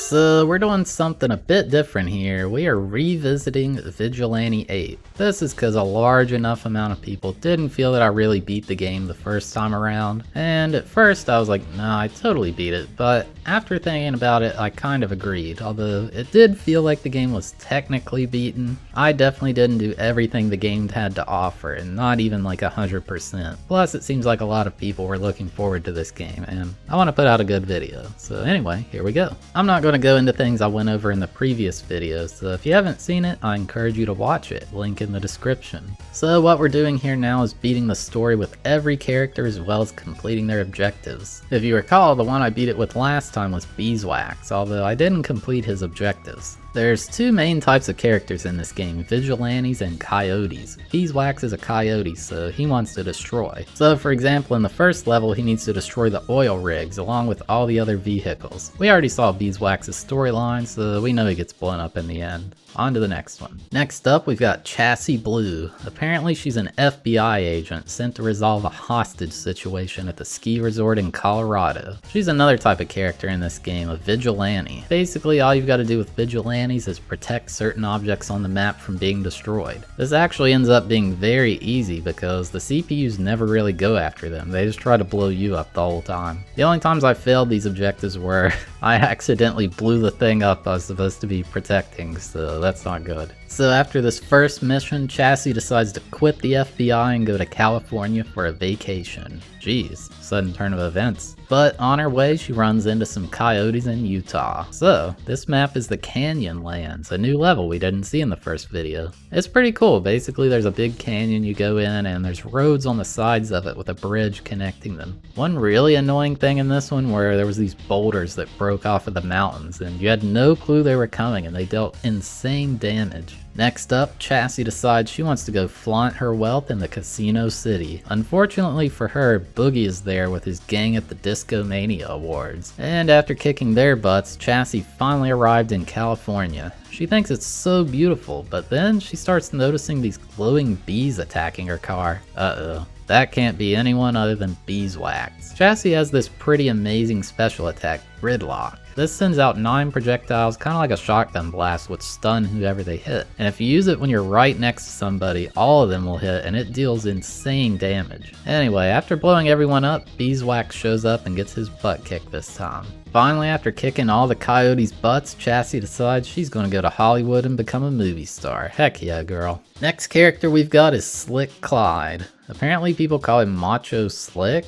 So we're doing something a bit different here. We are revisiting Vigilante 8. This is because a large enough amount of people didn't feel that I really beat the game the first time around. And at first I was like, nah, I totally beat it. But after thinking about it, I kind of agreed. Although it did feel like the game was technically beaten, I definitely didn't do everything the game had to offer, and not even like 100%. Plus it seems like a lot of people were looking forward to this game, and I want to put out a good video. So anyway, here we go. I'm not going to go into things I went over in the previous videos, so if you haven't seen it, I encourage you to watch it, link in the description. So what we're doing here now is beating the story with every character as well as completing their objectives. If you recall, the one I beat it with last time was Beeswax, although I didn't complete his objectives. There's two main types of characters in this game, vigilantes and coyotes. Beeswax is a coyote, so he wants to destroy. So for example, in the first level he needs to destroy the oil rigs along with all the other vehicles. We already saw Beeswax's storyline, so we know he gets blown up in the end. On to the next one. Next up, we've got Chassey Blue. Apparently she's an FBI agent sent to resolve a hostage situation at the ski resort in Colorado. She's another type of character in this game, a vigilante. Basically, all you've got to do with vigilantes is protect certain objects on the map from being destroyed. This actually ends up being very easy because the CPUs never really go after them. They just try to blow you up the whole time. The only times I failed these objectives were I accidentally blew the thing up I was supposed to be protecting, so that's not good. So after this first mission, Chassey decides to quit the FBI and go to California for a vacation. Jeez, sudden turn of events. But on her way, she runs into some coyotes in Utah. So this map is the Canyonlands, a new level we didn't see in the first video. It's pretty cool. Basically there's a big canyon you go in and there's roads on the sides of it with a bridge connecting them. One really annoying thing in this one where there was these boulders that broke off of the mountains and you had no clue they were coming and they dealt insane damage. Next up, Chassey decides she wants to go flaunt her wealth in the Casino City. Unfortunately for her, Boogie is there with his gang at the Disco Mania Awards. And after kicking their butts, Chassey finally arrived in California. She thinks it's so beautiful, but then she starts noticing these glowing bees attacking her car. Uh-oh. That can't be anyone other than Beeswax. Chassey has this pretty amazing special attack, Gridlock. This sends out 9 projectiles, kind of like a shotgun blast, which stun whoever they hit. And if you use it when you're right next to somebody, all of them will hit and it deals insane damage. Anyway, after blowing everyone up, Beeswax shows up and gets his butt kicked this time. Finally, after kicking all the coyotes' butts, Chassey decides she's going to go to Hollywood and become a movie star. Heck yeah, girl. Next character we've got is Slick Clyde. Apparently people call him Macho Slick.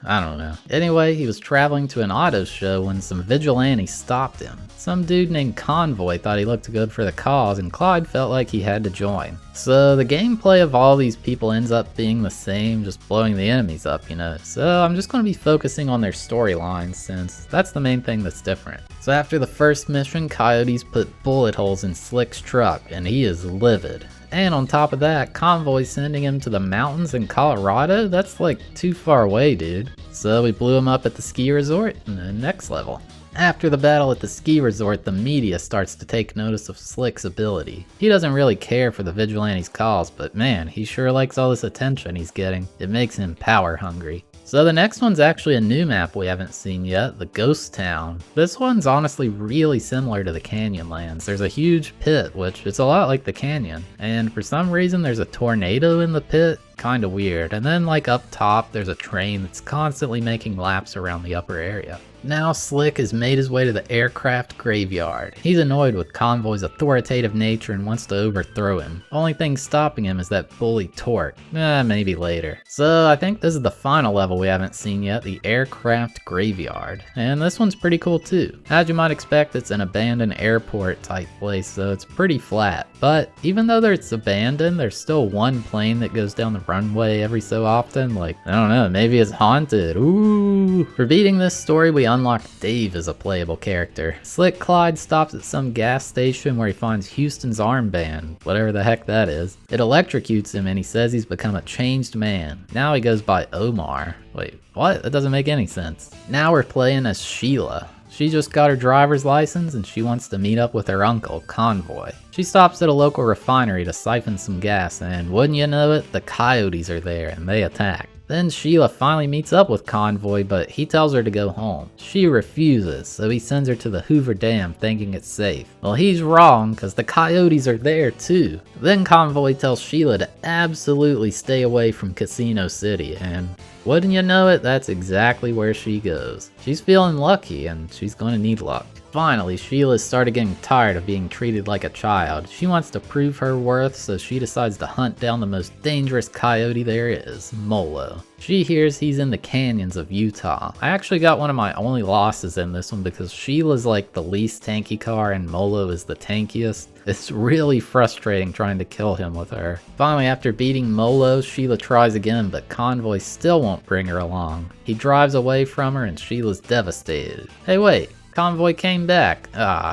I don't know. Anyway, he was traveling to an auto show when some vigilantes stopped him. Some dude named Convoy thought he looked good for the cause and Clyde felt like he had to join. So the gameplay of all these people ends up being the same, just blowing the enemies up, you know. So I'm just going to be focusing on their storylines since that's the main thing that's different. So after the first mission, coyotes put bullet holes in Slick's truck and he is livid. And on top of that, Convoy's sending him to the mountains in Colorado? That's like too far away, dude. So we blew him up at the ski resort in the next level. After the battle at the ski resort, the media starts to take notice of Slick's ability. He doesn't really care for the vigilantes' cause, but man, he sure likes all this attention he's getting. It makes him power hungry. So the next one's actually a new map we haven't seen yet, the Ghost Town. This one's honestly really similar to the Canyonlands. There's a huge pit, which is a lot like the canyon. And for some reason there's a tornado in the pit. Kinda weird. And then like up top there's a train that's constantly making laps around the upper area. Now Slick has made his way to the aircraft graveyard. He's annoyed with Convoy's authoritative nature and wants to overthrow him. Only thing stopping him is that bully Torque. Maybe later. So I think this is the final level we haven't seen yet, the aircraft graveyard. And this one's pretty cool too. As you might expect, it's an abandoned airport type place, so it's pretty flat. But even though it's abandoned, there's still one plane that goes down the runway every so often. Like, I don't know, maybe it's haunted. Ooh. For beating this story, we unlock Dave as a playable character. Slick Clyde stops at some gas station where he finds Houston's armband, whatever the heck that is. It electrocutes him and he says he's become a changed man. Now he goes by Omar. Wait, what? That doesn't make any sense. Now we're playing as Sheila. She just got her driver's license and she wants to meet up with her uncle, Convoy. She stops at a local refinery to siphon some gas and wouldn't you know it, the coyotes are there and they attack. Then Sheila finally meets up with Convoy, but he tells her to go home. She refuses, so he sends her to the Hoover Dam thinking it's safe. Well, he's wrong, because the coyotes are there too. Then Convoy tells Sheila to absolutely stay away from Casino City, and wouldn't you know it, that's exactly where she goes. She's feeling lucky, and she's gonna need luck. Finally, Sheila started getting tired of being treated like a child. She wants to prove her worth, so she decides to hunt down the most dangerous coyote there is, Molo. She hears he's in the canyons of Utah. I actually got one of my only losses in this one because Sheila's like the least tanky car and Molo is the tankiest. It's really frustrating trying to kill him with her. Finally, after beating Molo, Sheila tries again, but Convoy still won't bring her along. He drives away from her and Sheila's devastated. Hey wait, Convoy came back.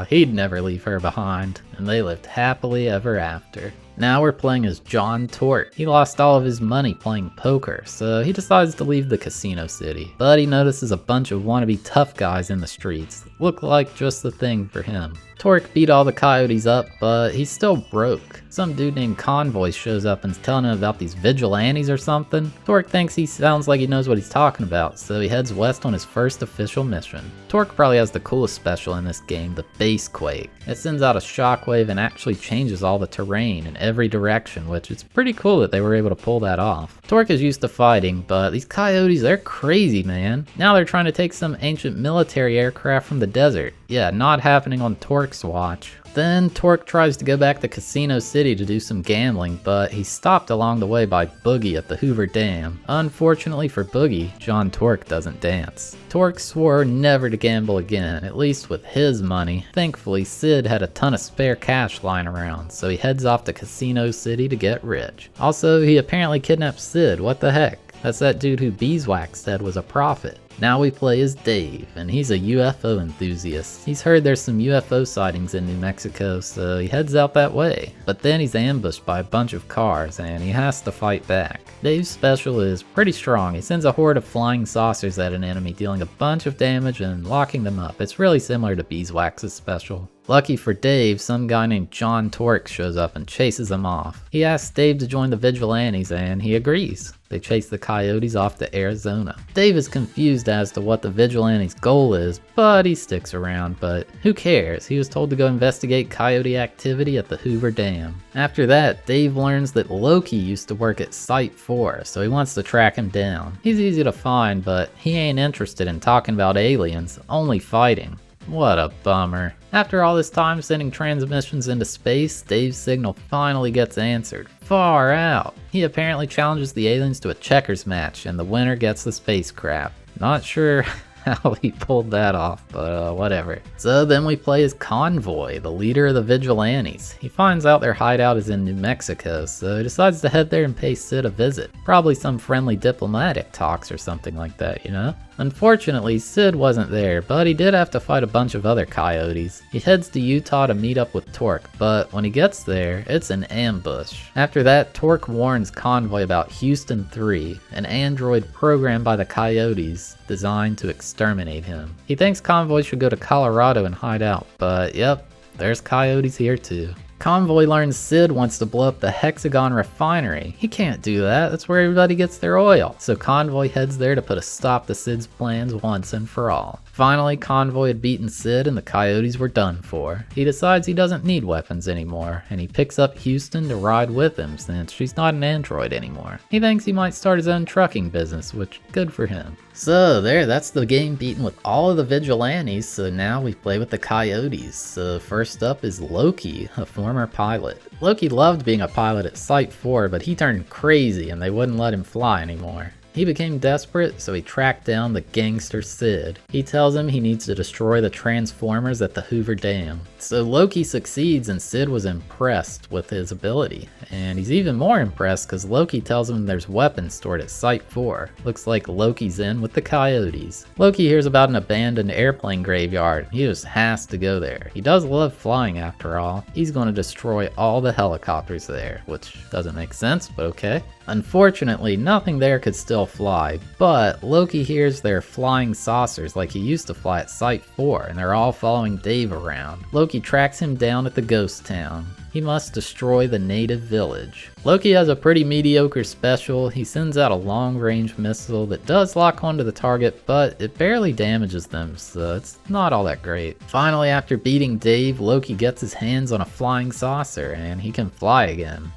He'd never leave her behind. And they lived happily ever after. Now we're playing as John Torque. He lost all of his money playing poker, so he decides to leave the casino city. But he notices a bunch of wannabe tough guys in the streets. Look like just the thing for him. Torque beat all the coyotes up, but he's still broke. Some dude named Convoy shows up and's telling him about these vigilantes or something. Torque thinks he sounds like he knows what he's talking about, so he heads west on his first official mission. Torque probably has the coolest special in this game, the Basequake. It sends out a shockwave and actually changes all the terrain in every direction, which it's pretty cool that they were able to pull that off. Torque is used to fighting, but these coyotes, they're crazy, man. Now they're trying to take some ancient military aircraft from the desert. Yeah, not happening on Torque's watch. Then Torque tries to go back to Casino City to do some gambling, but he's stopped along the way by Boogie at the Hoover Dam. Unfortunately for Boogie, John Torque doesn't dance. Torque swore never to gamble again, at least with his money. Thankfully, Sid had a ton of spare cash lying around, so he heads off to Casino City to get rich. Also, he apparently kidnapped Sid, what the heck? That's that dude who Beeswax said was a prophet. Now we play as Dave, and he's a UFO enthusiast. He's heard there's some UFO sightings in New Mexico, so he heads out that way. But then he's ambushed by a bunch of cars, and he has to fight back. Dave's special is pretty strong. He sends a horde of flying saucers at an enemy, dealing a bunch of damage and locking them up. It's really similar to Beeswax's special. Lucky for Dave, some guy named John Torque shows up and chases him off. He asks Dave to join the Vigilantes, and he agrees. They chase the coyotes off to Arizona. Dave is confused as to what the Vigilantes' goal is, but he sticks around. But who cares? He was told to go investigate coyote activity at the Hoover Dam. After that, Dave learns that Loki used to work at Site 4, so he wants to track him down. He's easy to find, but he ain't interested in talking about aliens, only fighting. What a bummer. After all this time sending transmissions into space, Dave's signal finally gets answered. Far out. He apparently challenges the aliens to a checkers match, and the winner gets the spacecraft. Not sure how he pulled that off, but whatever. So then we play as Convoy, the leader of the Vigilantes. He finds out their hideout is in New Mexico, so he decides to head there and pay Sid a visit. Probably some friendly diplomatic talks or something like that, you know? Unfortunately, Sid wasn't there, but he did have to fight a bunch of other coyotes. He heads to Utah to meet up with Torque, but when he gets there, it's an ambush. After that, Torque warns Convoy about Houston 3, an android programmed by the coyotes designed to exterminate him. He thinks Convoy should go to Colorado and hide out, but yep, there's coyotes here too. Convoy learns Sid wants to blow up the Hexagon refinery. He can't do that, that's where everybody gets their oil. So Convoy heads there to put a stop to Sid's plans once and for all. Finally, Convoy had beaten Sid and the coyotes were done for. He decides he doesn't need weapons anymore, and he picks up Houston to ride with him since she's not an android anymore. He thinks he might start his own trucking business, which good for him. So there, that's the game beaten with all of the Vigilantes, so now we play with the coyotes. So first up is Loki, a former pilot. Loki loved being a pilot at Site 4, but he turned crazy and they wouldn't let him fly anymore. He became desperate, so he tracked down the gangster Sid. He tells him he needs to destroy the Transformers at the Hoover Dam. So Loki succeeds and Sid was impressed with his ability. And he's even more impressed because Loki tells him there's weapons stored at Site 4. Looks like Loki's in with the coyotes. Loki hears about an abandoned airplane graveyard. He just has to go there. He does love flying after all. He's going to destroy all the helicopters there, which doesn't make sense, but okay. Unfortunately, nothing there could still fly, but Loki hears they're flying saucers like he used to fly at Site 4, and they're all following Dave around. Loki tracks him down at the ghost town. He must destroy the native village. Loki has a pretty mediocre special. He sends out a long-range missile that does lock onto the target, but it barely damages them, so it's not all that great. Finally, after beating Dave, Loki gets his hands on a flying saucer, and he can fly again.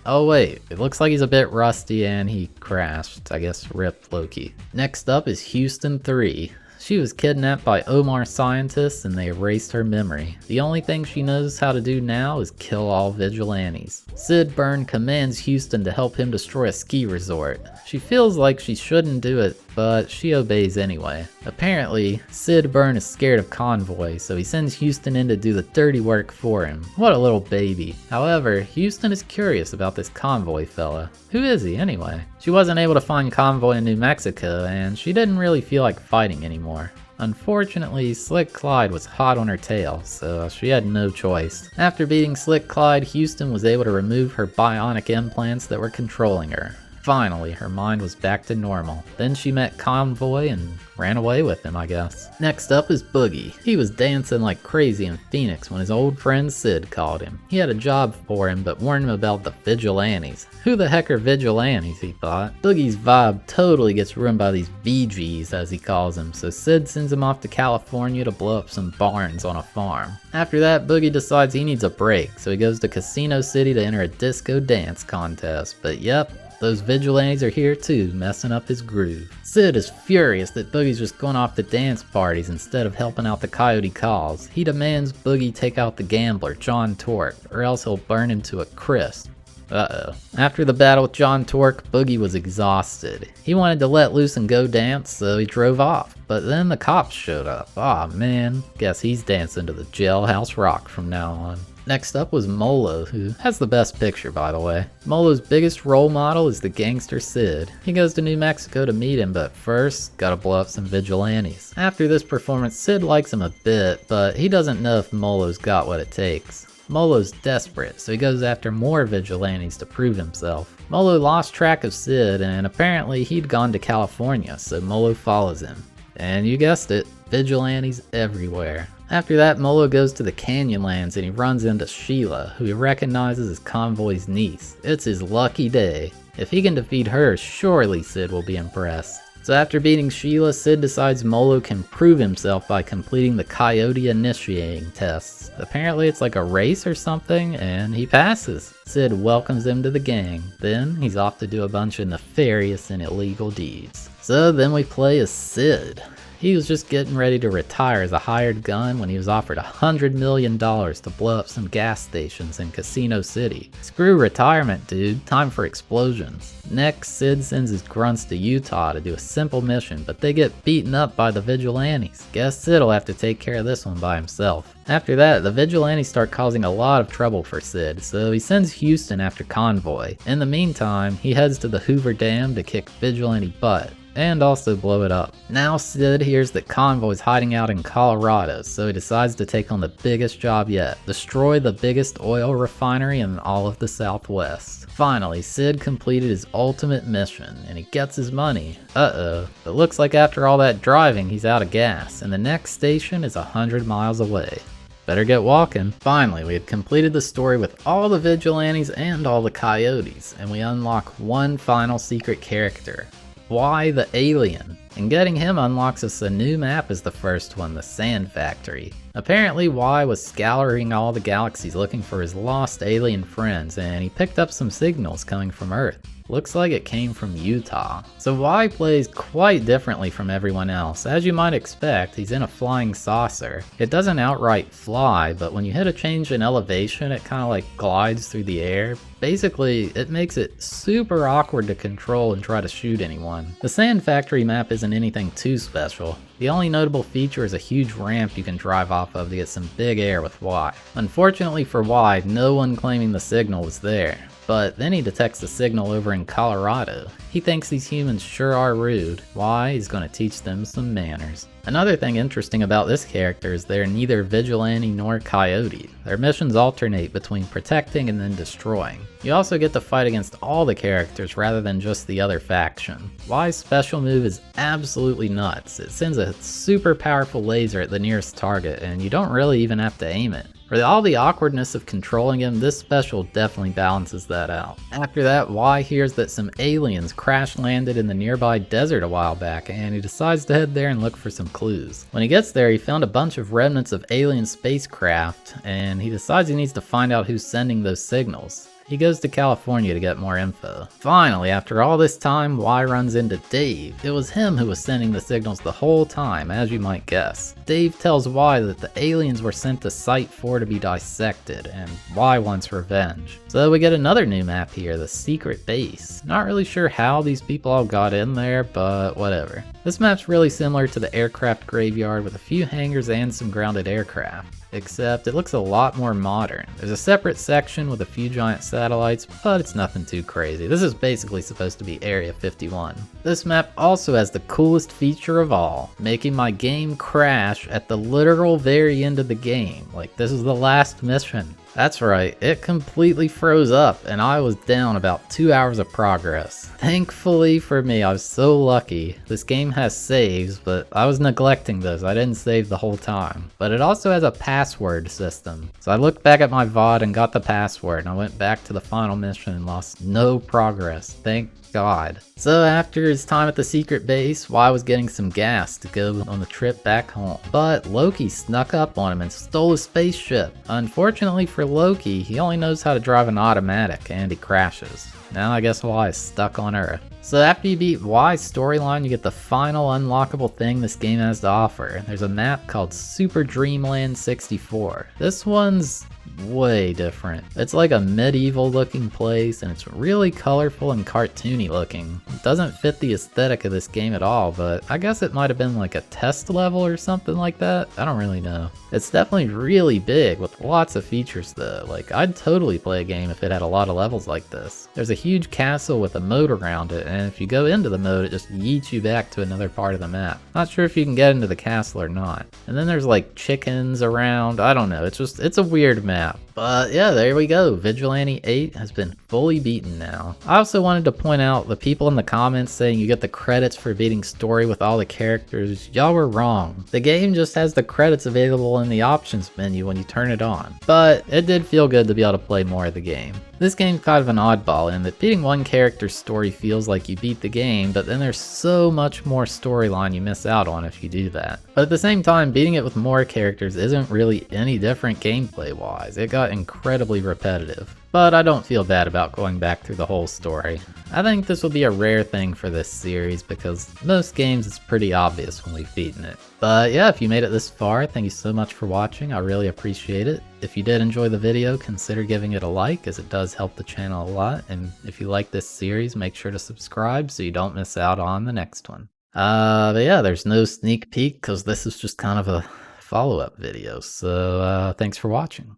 Oh wait, it looks like he's a bit rusty and he crashed. I guess rip Loki. Next up is Houston 3. She was kidnapped by Omar scientists and they erased her memory. The only thing she knows how to do now is kill all vigilantes. Sid Byrne commands Houston to help him destroy a ski resort. She feels like she shouldn't do it, but she obeys anyway. Apparently, Sid Byrne is scared of Convoy, so he sends Houston in to do the dirty work for him. What a little baby. However, Houston is curious about this Convoy fella. Who is he anyway? She wasn't able to find Convoy in New Mexico, and she didn't really feel like fighting anymore. Unfortunately, Slick Clyde was hot on her tail, so she had no choice. After beating Slick Clyde, Houston was able to remove her bionic implants that were controlling her. Finally, her mind was back to normal. Then she met Convoy and ran away with him, I guess. Next up is Boogie. He was dancing like crazy in Phoenix when his old friend Sid called him. He had a job for him, but warned him about the vigilantes. Who the heck are vigilantes, he thought. Boogie's vibe totally gets ruined by these VGs, as he calls them, so Sid sends him off to California to blow up some barns on a farm. After that, Boogie decides he needs a break, so he goes to Casino City to enter a disco dance contest. But yep, those vigilantes are here too, messing up his groove. Sid is furious that Boogie's just going off to dance parties instead of helping out the coyote calls. He demands Boogie take out the gambler, John Torque, or else he'll burn him to a crisp. Uh-oh. After the battle with John Torque, Boogie was exhausted. He wanted to let loose and go dance, so he drove off. But then the cops showed up. Aw man, guess he's dancing to the Jailhouse Rock from now on. Next up was Molo, who has the best picture, by the way. Molo's biggest role model is the gangster Sid. He goes to New Mexico to meet him, but first, gotta blow up some vigilantes. After this performance, Sid likes him a bit, but he doesn't know if Molo's got what it takes. Molo's desperate, so he goes after more vigilantes to prove himself. Molo lost track of Sid, and apparently he'd gone to California, so Molo follows him. And you guessed it, vigilantes everywhere. After that, Molo goes to the Canyonlands and he runs into Sheila, who he recognizes as Convoy's niece. It's his lucky day. If he can defeat her, surely Sid will be impressed. So after beating Sheila, Sid decides Molo can prove himself by completing the coyote initiating tests. Apparently it's like a race or something, and he passes. Sid welcomes him to the gang. Then he's off to do a bunch of nefarious and illegal deeds. So then we play as Sid. He was just getting ready to retire as a hired gun when he was offered $100 million to blow up some gas stations in Casino City. Screw retirement, dude. Time for explosions. Next, Sid sends his grunts to Utah to do a simple mission, but they get beaten up by the vigilantes. Guess Sid'll have to take care of this one by himself. After that, the vigilantes start causing a lot of trouble for Sid, so he sends Houston after Convoy. In the meantime, he heads to the Hoover Dam to kick vigilante butt, and also blow it up. Now Sid hears that Convoy's hiding out in Colorado, so he decides to take on the biggest job yet, destroy the biggest oil refinery in all of the Southwest. Finally, Sid completed his ultimate mission, and he gets his money. Uh-oh, it looks like after all that driving he's out of gas, and the next station is 100 miles away. Better get walking. Finally, we had completed the story with all the vigilantes and all the coyotes, and we unlock one final secret character. Y the Alien, and getting him unlocks us a new map as the first one, the Sand Factory. Apparently Y was scouring all the galaxies looking for his lost alien friends, and he picked up some signals coming from Earth. Looks like it came from Utah. So Y plays quite differently from everyone else. As you might expect, he's in a flying saucer. It doesn't outright fly, but when you hit a change in elevation, it kind of like glides through the air. Basically, it makes it super awkward to control and try to shoot anyone. The Sand Factory map isn't anything too special. The only notable feature is a huge ramp you can drive off of to get some big air with Y. Unfortunately for Y, no one claiming the signal was there. But then he detects a signal over in Colorado. He thinks these humans sure are rude. Why? He's going to teach them some manners. Another thing interesting about this character is they're neither vigilante nor coyote. Their missions alternate between protecting and then destroying. You also get to fight against all the characters rather than just the other faction. Y's special move is absolutely nuts. It sends a super powerful laser at the nearest target and you don't really even have to aim it. For all the awkwardness of controlling him, this special definitely balances that out. After that, Y hears that some aliens crash landed in the nearby desert a while back, and he decides to head there and look for some clues. When he gets there, he found a bunch of remnants of alien spacecraft, and he decides he needs to find out who's sending those signals. He goes to California to get more info. Finally, after all this time, Y runs into Dave. It was him who was sending the signals the whole time, as you might guess. Dave tells Y that the aliens were sent to Site 4 to be dissected, and Y wants revenge. So we get another new map here, the secret base. Not really sure how these people all got in there, but whatever. This map's really similar to the aircraft graveyard with a few hangars and some grounded aircraft. Except it looks a lot more modern. There's a separate section with a few giant satellites, but it's nothing too crazy. This is basically supposed to be Area 51. This map also has the coolest feature of all, making my game crash at the literal very end of the game. Like, this is the last mission. That's right, it completely froze up and I was down about 2 hours of progress. Thankfully for me, I was so lucky. This game has saves, but I was neglecting those. I didn't save the whole time. But it also has a password system. So I looked back at my VOD and got the password, and I went back to the final mission and lost no progress. Thank God. So after his time at the secret base, Y was getting some gas to go on the trip back home. But Loki snuck up on him and stole his spaceship. Unfortunately for Loki, he only knows how to drive an automatic and he crashes. Now I guess Y is stuck on Earth. So after you beat Y's storyline, you get the final unlockable thing this game has to offer. There's a map called Super Dreamland 64. This one's way different. It's like a medieval looking place and it's really colorful and cartoony looking. It doesn't fit the aesthetic of this game at all, but I guess it might have been like a test level or something like that. I don't really know. It's definitely really big with lots of features though. Like, I'd totally play a game if it had a lot of levels like this. There's a huge castle with a moat around it, and if you go into the moat, it just yeets you back to another part of the map. Not sure if you can get into the castle or not. And then there's like chickens around. I don't know. It's a weird map. But yeah, there we go. Vigilante 8 has been fully beaten now. I also wanted to point out the people in the comments saying you get the credits for beating story with all the characters. Y'all were wrong. The game just has the credits available in the options menu when you turn it on. But it did feel good to be able to play more of the game. This game's kind of an oddball in that beating one character's story feels like you beat the game, but then there's so much more storyline you miss out on if you do that. But at the same time, beating it with more characters isn't really any different gameplay wise. It got incredibly repetitive. But I don't feel bad about going back through the whole story. I think this will be a rare thing for this series because most games it's pretty obvious when we've beaten it. But yeah, if you made it this far, thank you so much for watching. I really appreciate it. If you did enjoy the video, consider giving it a like as it does help the channel a lot. And if you like this series, make sure to subscribe so you don't miss out on the next one. But yeah, there's no sneak peek because this is just kind of a follow-up video. So thanks for watching.